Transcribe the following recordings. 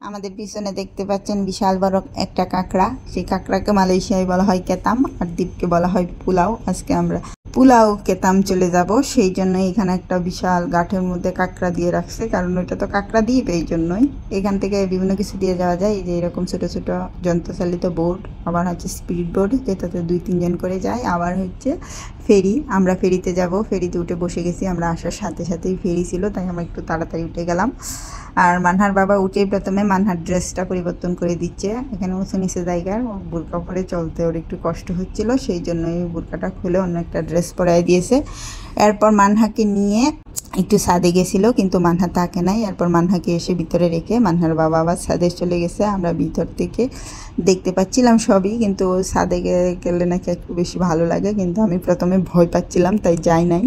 আমাদের পিছনে দেখতে পাচ্ছেন বিশাল বড় একটা কাঁকড়া। সেই কাঁকড়াকে মালয়েশিয়ায় বলা হয় কেতাম, আর দ্বীপকে বলা হয় পুলাও। আজকে আমরা পুলাও কেতাম চলে যাব, সেই জন্য এখানে একটা বিশাল গাঁঠের মধ্যে কাঁকড়া দিয়ে রাখছে, কারণ ওইটা তো কাঁকড়া দ্বীপ, এই জন্যই। এখান থেকে বিভিন্ন কিছু দিয়ে যাওয়া যায়, এই যে এরকম ছোটো ছোটো যন্ত্রচালিত বোট, আবার হচ্ছে স্পিড বোট যেটাতে 2-3 জন করে যায়, আবার হচ্ছে ফেরি। আমরা ফেরিতে যাব, ফেরিতে উঠে বসে গেছি। আমরা আসার সাথে সাথেই ফেরি ছিল, তাই আমরা একটু তাড়াতাড়ি উঠে গেলাম। আর মানহার বাবা উঠেই প্রথমে মানহার ড্রেসটা পরিবর্তন করে দিচ্ছে। এখানে উঁচু নিচে জায়গার বোরকা পরে চলতে ওর একটু কষ্ট হচ্ছিল, সেই জন্যই বোরকাটা খুলে অন্য একটা ড্রেস পরাই দিয়েছে। এরপর মানহাকে নিয়ে একটু ছাদে গেছিলো, কিন্তু মানহা থাকে নাই। এরপর মানহাকে এসে ভিতরে রেখে মানহার বাবা আবার ছাদে চলে গেছে। আমরা ভিতর থেকে দেখতে পাচ্ছিলাম সবই, কিন্তু ছাদে গেলে নাকি একটু বেশি ভালো লাগে, কিন্তু আমি প্রথমে ভয় পাচ্ছিলাম, তাই যাই নাই।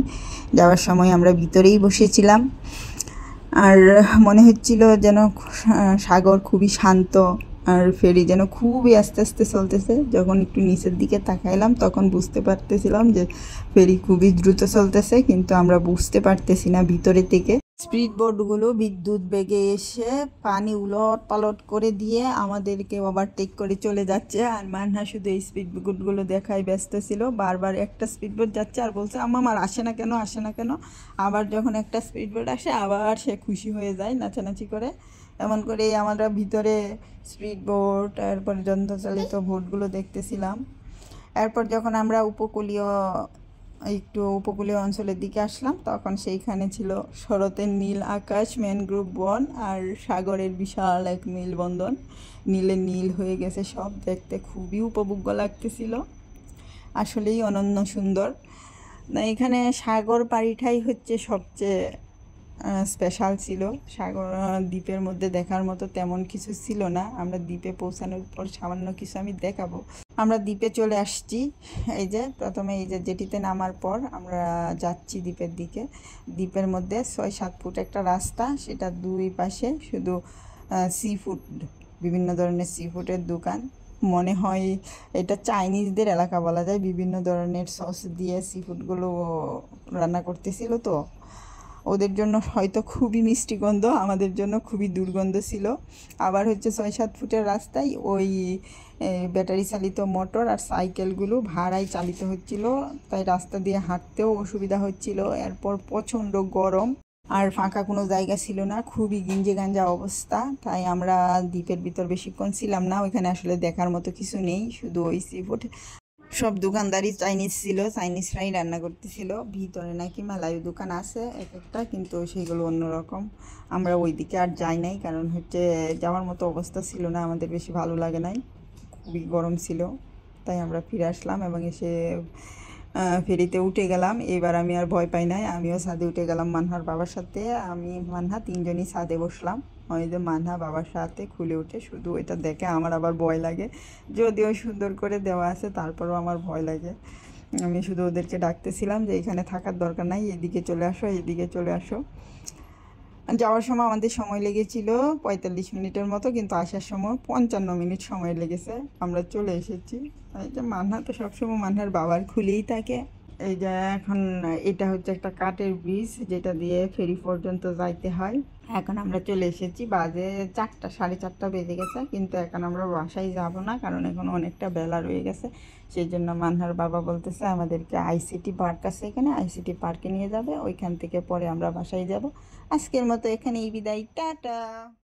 যাওয়ার সময় আমরা ভিতরেই বসেছিলাম, আর মনে হচ্ছিল যেন সাগর খুবই শান্ত, আর ফেরি যেন খুবই আস্তে আস্তে চলতেছে। যখন একটু নিচের দিকে তাকাইলাম তখন বুঝতে পারতেছিলাম যে ফেরি খুবই দ্রুত চলতেছে, কিন্তু আমরা বুঝতে পারতেছি না ভিতরে থেকে। স্পিড বোটগুলো বিদ্যুৎ বেগে এসে পানি উলট পালট করে দিয়ে আমাদেরকে ওভারটেক করে চলে যাচ্ছে, আর মানহা শুধু এই স্পিড বোটগুলো দেখায় ব্যস্ত ছিল। বারবার একটা স্পিড বোট যাচ্ছে আর বলছে আম্মা আমার আসে না কেন, আসে না কেন। আবার যখন একটা স্পিড বোট আসে আবার সে খুশি হয়ে যায় নাচানাচি করে। এমন করেই আমরা ভিতরে স্পিড বোট, এরপর যন্ত্রচালিত বোটগুলো দেখতেছিলাম। এরপর যখন আমরা একটু উপকূলীয় অঞ্চলের দিকে আসলাম, তখন সেইখানে ছিল শরতের নীল আকাশ, ম্যানগ্রোভ বন, আর সাগরের বিশাল এক মেলবন্ধন। নীলে নীল হয়ে গেছে সব, দেখতে খুবই উপভোগ্য লাগতেছিল, আসলেই অনন্য সুন্দর। না, এখানে সাগর পাড়িটাই হচ্ছে সবচেয়ে স্পেশাল ছিল। সাগর দ্বীপের মধ্যে দেখার মতো তেমন কিছু ছিল না। আমরা দ্বীপে পৌঁছানোর পর সামান্য কিছু আমি দেখাবো। আমরা দ্বীপে চলে আসছি। এই যে প্রথমে এই যে জেটিতে নামার পর আমরা যাচ্ছি দ্বীপের দিকে। দ্বীপের মধ্যে 6-7 ফুট একটা রাস্তা, সেটা দুই পাশে শুধু সি ফুড, বিভিন্ন ধরনের সি ফুডের দোকান। মনে হয় এটা চাইনিজদের এলাকা বলা যায়, বিভিন্ন ধরনের সস দিয়ে সি ফুডগুলো রান্না করতেছিল, তো ওদের জন্য হয়তো খুবই মিষ্টি গন্ধ, আমাদের জন্য খুবই দুর্গন্ধ ছিল। আবার হচ্ছে 6-7 ফুটের রাস্তায় ওই ব্যাটারি চালিত মোটর আর সাইকেলগুলো ভাড়ায় চালিত হচ্ছিল, তাই রাস্তা দিয়ে হাঁটতেও অসুবিধা হচ্ছিল। এরপর প্রচণ্ড গরম, আর ফাঁকা কোনো জায়গা ছিল না, খুবই গিঞ্জে গাঞ্জা অবস্থা। তাই আমরা দ্বীপের ভিতর বেশিক্ষণ ছিলাম না। ওইখানে আসলে দেখার মতো কিছু নেই, শুধু ওই সি ফুড। সব দোকানদারই চাইনিজ ছিল, চাইনিজরাই রান্না করতেছিল। ভিতরে নাকি মালায়ু দোকান আছে এক একটা, কিন্তু সেগুলো অন্যরকম। আমরা ওই দিকে আর যাই নাই, কারণ হচ্ছে যাওয়ার মতো অবস্থা ছিল না, আমাদের বেশি ভালো লাগে নাই, খুবই গরম ছিল। তাই আমরা ফিরে আসলাম এবং এসে ফেরিতে উঠে গেলাম। এবার আমি আর ভয় পাই নাই, আমিও ছাদে উঠে গেলাম মানহার বাবার সাথে। আমি মানহা 3জনই ছাদে বসলাম। ওই যে মানহা বাবার সাথে খুলে উঠে, শুধু ওইটা দেখে আমার আবার ভয় লাগে, যদিও সুন্দর করে দেওয়া আছে তারপরেও আমার ভয় লাগে। আমি শুধু ওদেরকে ডাকতেছিলাম যে এখানে থাকার দরকার নাই, এদিকে চলে আসো, এদিকে চলে আসো। যাওয়ার সময় আমাদের সময় লেগেছিল 45 মিনিটের মতো, কিন্তু আসার সময় 55 মিনিট সময় লেগেছে। আমরা চলে এসেছি। এই যে মানহা তো সবসময় মানহার বাবার খুলেই থাকে। এই যে এখন এটা হচ্ছে একটা কাঠের ব্রিজ, যেটা দিয়ে ফেরি পর্যন্ত যাইতে হয়। এখন আমরা চলে এসেছি, বাজে 4টা, 4:30 বেজে গেছে, কিন্তু এখন আমরা বাসায় যাব না, কারণ এখন অনেকটা বেলা রয়ে গেছে। সেই জন্য মানহার বাবা বলতেছে আমাদেরকে আইসিটি পার্ক আছে এখানে, আইসিটি পার্কে নিয়ে যাবে, ওইখান থেকে পরে আমরা বাসায় যাব। আজকের মতো এখানেই বিদায়, টাটা।